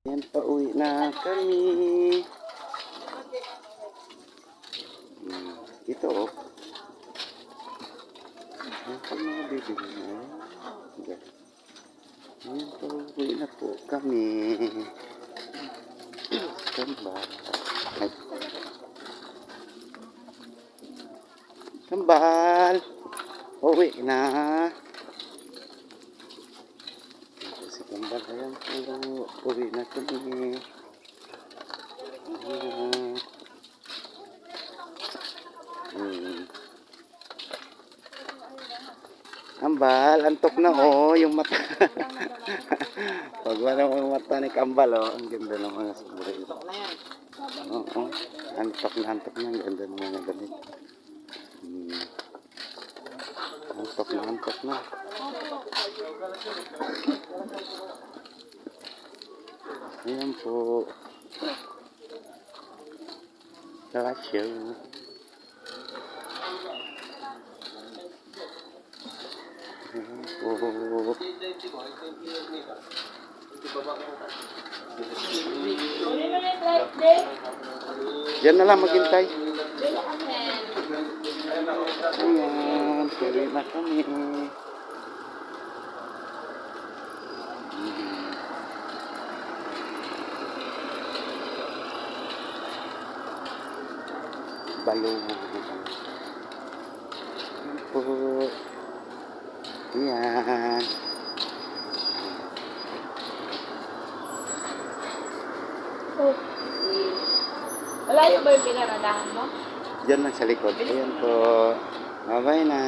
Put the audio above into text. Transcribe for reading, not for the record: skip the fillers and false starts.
Yan, pauwi na kami. Ito oh. Yan po mga bibili na. Yan, pauwi na po kami. Kambal. Kambal. Pauwi na. Si Kambal, ayan po. Pauwi na kami. Kambal, antok na oh, yung mata. Pag wala yung mata ni Kambal oh, ang ganda ng mga suburi. Oo, antok na, ang ganda ng mga damit. Antok na. Ayan po. Kalasyo. Diyan na lang maghintay. Ayan, tuloy na kami. Balong. Po. Ayan. Malayo ba yung pinaradahan mo? Diyan lang sa likod. Ayan po. Bye-bye na.